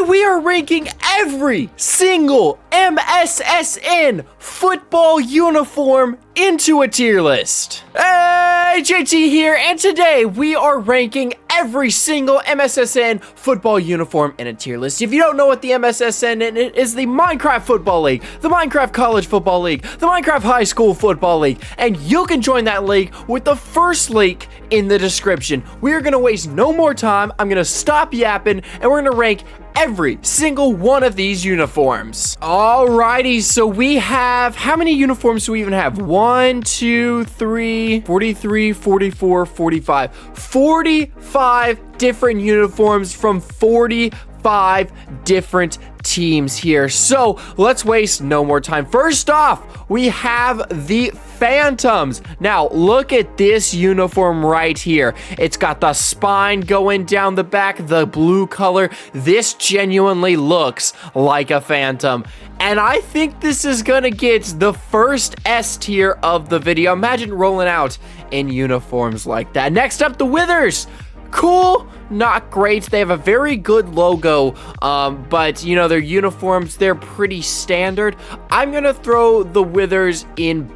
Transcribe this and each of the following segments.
we are ranking every single MSSN football uniform into a tier list. Hey, JT here, and today we are ranking every single MSSN football uniform in a tier list. If you don't know what the MSSN is, the Minecraft Football League, the Minecraft College Football League, the Minecraft High School Football League, and you can join that league with the first link in the description. We are gonna waste no more time. I'm gonna stop yapping, and we're gonna rank every single one of these uniforms. Alrighty, so we have, how many uniforms do we even have? 1, 2, 3, 43, 44, 45. 45 different uniforms from 45 different teams here. So let's waste no more time. First off, we have the Phantoms. Now, look at this uniform right here. It's got the spine going down the back, the blue color. This genuinely looks like a Phantom. And I think this is gonna get the first S tier of the video. Imagine rolling out in uniforms like that. Next up, the Withers. Cool, not great. They have a very good logo, but you know, their uniforms, they're pretty standard. I'm gonna throw the Withers in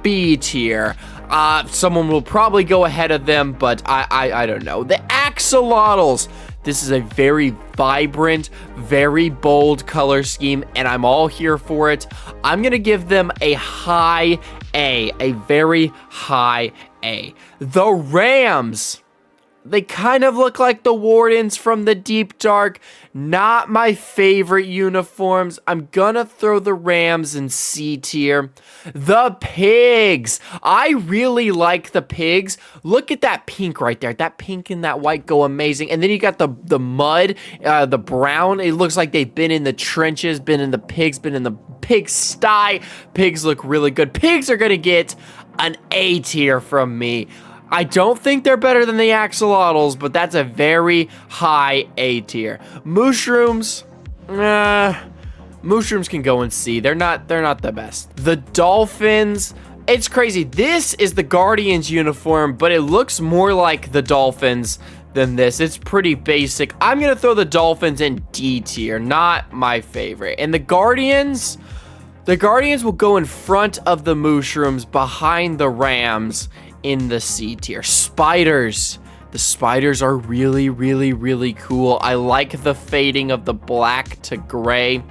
B tier. Someone will probably go ahead of them, but I don't know. The Axolotls. This is a very vibrant, very bold color scheme, and I'm all here for it. I'm gonna give them a high A, a very high A. The Rams. They kind of look like the Wardens from the Deep Dark. Not my favorite uniforms. I'm gonna throw the Rams in C tier. The Pigs. I really like the Pigs. Look at that pink right there. That pink and that white go amazing. And then you got the mud, the brown. It looks like they've been in the trenches, been in the pigs, been in the pigsty. Pigs look really good. Pigs are gonna get an A tier from me. I don't think they're better than the Axolotls, but that's a very high A tier. Mushrooms, Mushrooms can go in C. They're not the best. The Dolphins, it's crazy. This is the Guardians uniform, but it looks more like the Dolphins than this. It's pretty basic. I'm gonna throw the Dolphins in D tier, not my favorite. And the Guardians will go in front of the Mushrooms, behind the Rams, in the C tier. Spiders. The spiders are really, really, really cool. I like the fading of the black to gray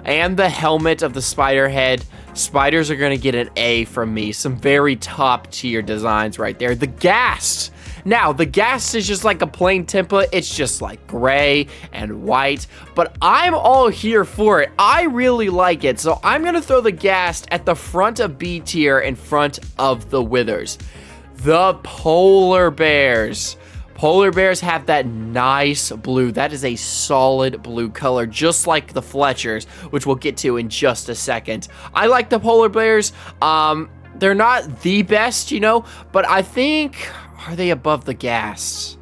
and the helmet of the spider head. Spiders are going to get an A from me. Some very top tier designs right there. The Ghast. Now, the Ghast is just like a plain template. It's just like gray and white, but I'm all here for it. I really like it, so I'm going to throw the Ghast at the front of B tier in front of the Withers. The Polar Bears. Polar Bears have that nice blue. That is a solid blue color, just like the Fletchers, which we'll get to in just a second. I like the Polar Bears. They're not the best, you know, but I think, are they above the Ghasts?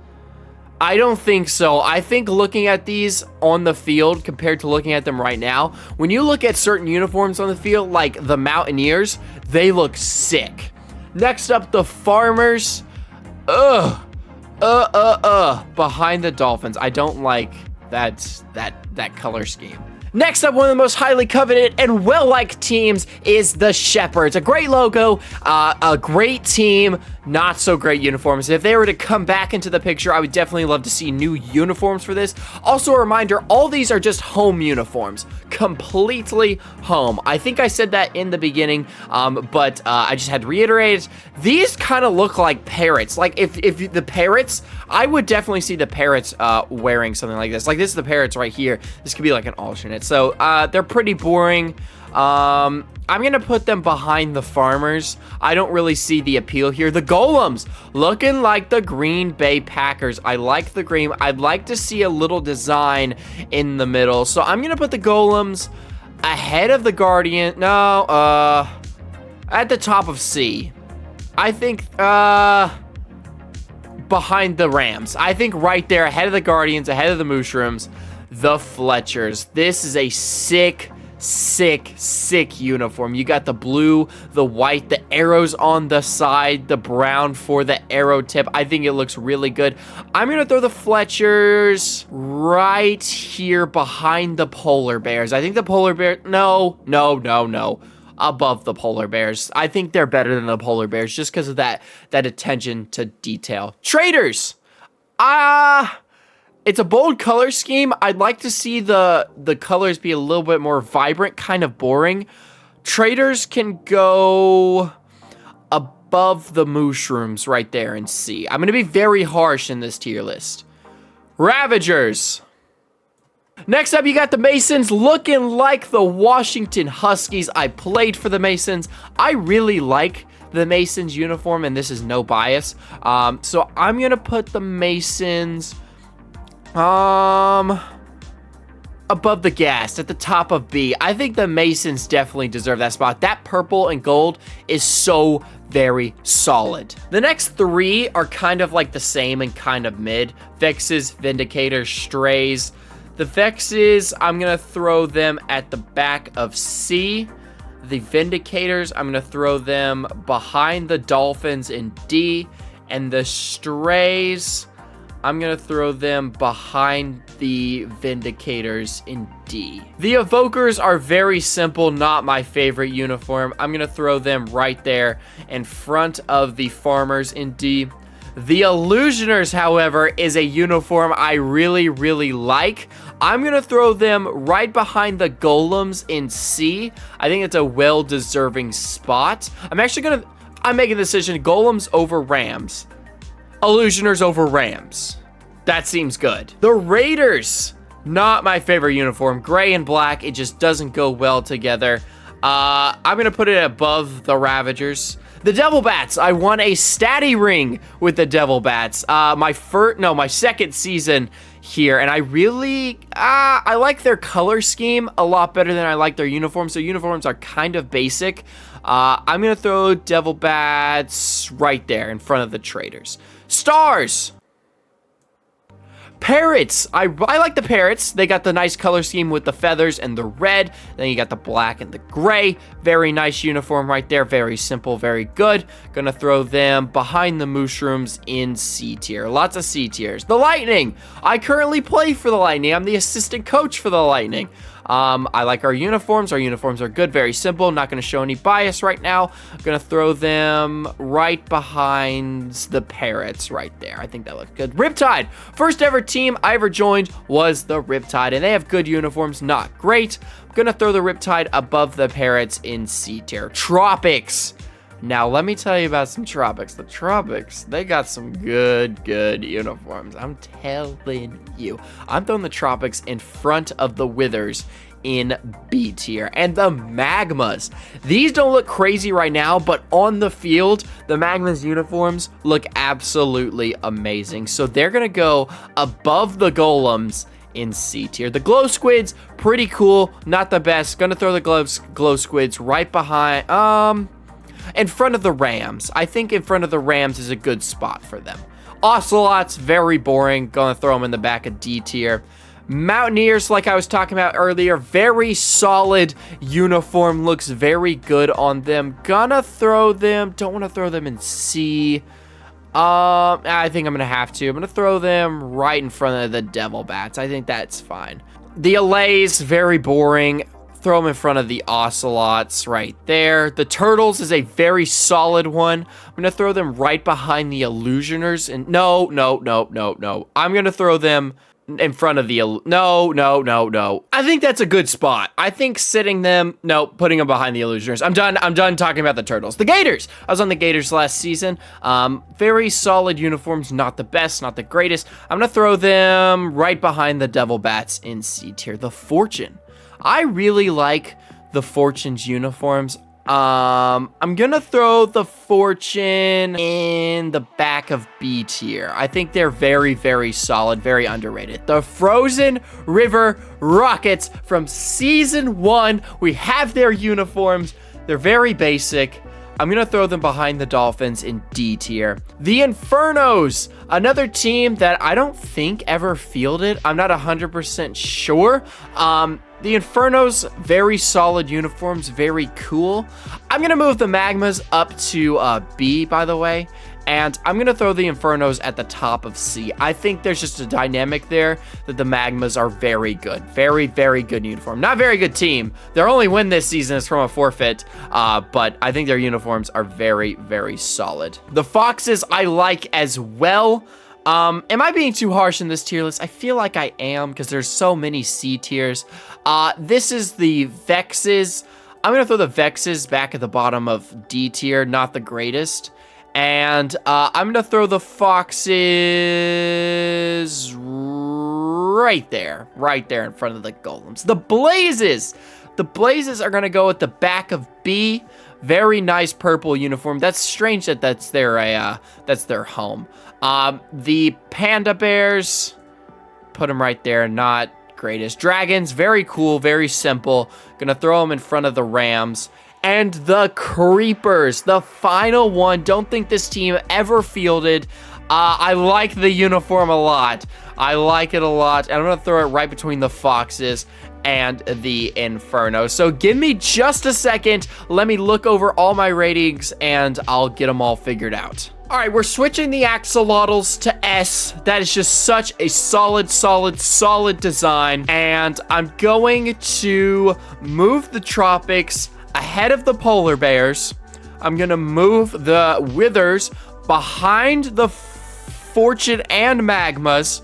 I don't think so. I think looking at these on the field compared to looking at them right now, when you look at certain uniforms on the field, like the Mountaineers, they look sick. Next up, the Farmers. Behind the Dolphins. I don't like that color scheme. Next up, one of the most highly coveted and well-liked teams is the Shepherds. A great logo, a great team, not so great uniforms. If they were to come back into the picture, I would definitely love to see new uniforms for this. Also, a reminder, all these are just home uniforms. Completely home. I think I said that in the beginning, but I just had to reiterate it. These kind of look like parrots. Like, if the parrots, I would definitely see the parrots wearing something like this. Like, this is the parrots right here. This could be like an alternate. So, they're pretty boring. I'm gonna put them behind the Farmers. I don't really see the appeal here. The Golems, looking like the Green Bay Packers. I like the green. I'd like to see a little design in the middle. So I'm gonna put the Golems ahead of the Guardian. No, at the top of C. I think, behind the Rams. I think right there, ahead of the Guardians, ahead of the Mushrooms, the Fletchers. This is a sick sick uniform. You got the blue, the white, the arrows on the side, the brown for the arrow tip. I think it looks really good. I'm going to throw the Fletchers right here behind the polar bears. I think the polar bear, no. Above the polar bears. I think they're better than the polar bears just because of that attention to detail. Traders. It's a bold color scheme. I'd like to see the colors be a little bit more vibrant, kind of boring. Traders can go above the mushrooms right there in C. I'm going to be very harsh in this tier list. Ravagers. Next up, you got the Masons looking like the Washington Huskies. I played for the Masons. I really like the Masons uniform, and this is no bias. So I'm going to put the Masons above the Gas at the top of B. I think the Masons definitely deserve that spot. That purple and gold is so very solid. The next three are kind of like the same and kind of mid. Vexes, Vindicators, Strays. The Vexes, I'm going to throw them at the back of C. The Vindicators, I'm going to throw them behind the Dolphins in D. And the Strays, I'm going to throw them behind the Vindicators in D. The Evokers are very simple, not my favorite uniform. I'm going to throw them right there in front of the Farmers in D. The Illusioners, however, is a uniform I really like. I'm going to throw them right behind the Golems in C. I think it's a well-deserving spot. I'm making the decision, Golems over Rams. Illusioners over Rams. That seems good. The Raiders, not my favorite uniform. Gray and black, it just doesn't go well together. I'm going to put it above the Ravagers. The Devil Bats, I won a statty ring with the Devil Bats. My second season here, and I like their color scheme a lot better than I like their uniforms. Their uniforms are kind of basic. I'm going to throw Devil Bats right there in front of the Traders. Stars. Parrots. I like the Parrots. They got the nice color scheme with the feathers and the red. Then you got the black and the gray. Very nice uniform right there. Very simple, very good. Gonna throw them behind the mushrooms in C tier. Lots of C tiers. The Lightning. I currently play for the Lightning. I'm the assistant coach for the Lightning. I like our uniforms. Our uniforms are good, very simple. Not going to show any bias right now. I'm going to throw them right behind the Parrots right there. I think that looks good. Riptide. First ever team I ever joined was the Riptide, and they have good uniforms, not great. I'm going to throw the Riptide above the Parrots in C tier. Tropics. Now, let me tell you about some Tropics. The Tropics, they got some good uniforms. I'm telling you. I'm throwing the Tropics in front of the Withers in B tier. And the Magmas. These don't look crazy right now, but on the field, the Magmas uniforms look absolutely amazing. So they're going to go above the Golems in C tier. The Glow Squids, pretty cool. Not the best. Going to throw the Glow Squids right behind... in front of the Rams. I think in front of the Rams is a good spot for them. Ocelots, very boring. Gonna throw them in the back of D tier. Mountaineers, like I was talking about earlier, very solid uniform. Looks very good on them. Gonna throw them, don't want to throw them in C. I think I'm gonna have to. I'm gonna throw them right in front of the Devil Bats. I think that's fine. The Allays, very boring. Throw them in front of the Ocelots right there. The Turtles is a very solid one. I'm going to throw them right behind the Illusioners. And no. I'm going to throw them in front of the... No. I think that's a good spot. I think putting them behind the Illusioners. I'm done talking about the Turtles. The Gators. I was on the Gators last season. Very solid uniforms. Not the best, not the greatest. I'm going to throw them right behind the Devil Bats in C tier. The Fortune. I really like the Fortune's uniforms. I'm going to throw the Fortune in the back of B tier. I think they're very solid, very underrated. The Frozen River Rockets from Season 1. We have their uniforms. They're very basic. I'm going to throw them behind the Dolphins in D tier. The Infernos, another team that I don't think ever fielded. I'm not 100% sure. The Infernos, very solid uniforms, very cool. I'm going to move the Magmas up to B, by the way. And I'm going to throw the Infernos at the top of C. I think there's just a dynamic there that the Magmas are very good. Very, very good uniform. Not very good team. Their only win this season is from a forfeit. But I think their uniforms are very, very solid. The Foxes I like as well. Am I being too harsh in this tier list? I feel like I am because there's so many C tiers. This is the Vexes. I'm going to throw the Vexes back at the bottom of D tier. Not the greatest. And I'm going to throw the Foxes right there in front of the Golems. The Blazes are going to go at the back of B. Very nice purple uniform. That's strange that that's their home. The Panda Bears, put them right there. Not greatest. Dragons, very cool, very simple. Going to throw them in front of the Rams. And the Creepers, the final one. Don't think this team ever fielded. I like the uniform a lot. I like it a lot. And I'm going to throw it right between the Foxes and the Inferno. So give me just a second. Let me look over all my ratings and I'll get them all figured out. All right, we're switching the axolotls to S. That is just such a solid design. And I'm going to move the Tropics ahead of the polar bears. I'm gonna move the Withers behind the Fortune and Magmas.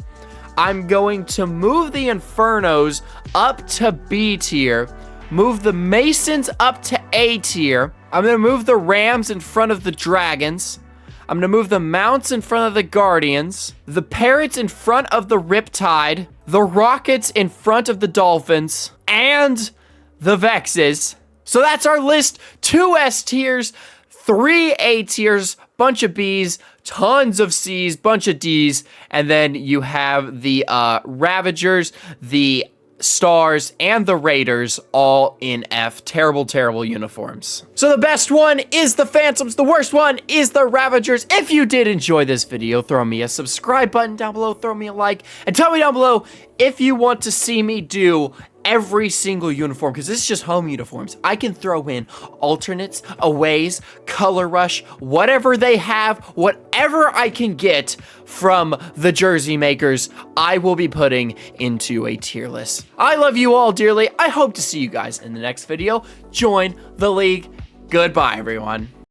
I'm going to move the Infernos up to B tier. Move the Masons up to A tier. I'm gonna move the Rams in front of the Dragons. I'm gonna move the Mounts in front of the Guardians. The Parrots in front of the Riptide. The Rockets in front of the Dolphins. And the Vexes. So that's our list. 2 S tiers, 3 A tiers, bunch of Bs, tons of Cs, bunch of Ds, and then you have the Ravagers, the Stars, and the Raiders all in F. Terrible uniforms. So the best one is the Phantoms. The worst one is the Ravagers. If you did enjoy this video, throw me a subscribe button down below, throw me a like, and tell me down below if you want to see me do every single uniform, because this is just home uniforms. I can throw in alternates, aways, color rush, whatever they have, whatever I can get from the jersey makers, I will be putting into a tier list. I love you all dearly. I hope to see you guys in the next video. Join the league. Goodbye, everyone.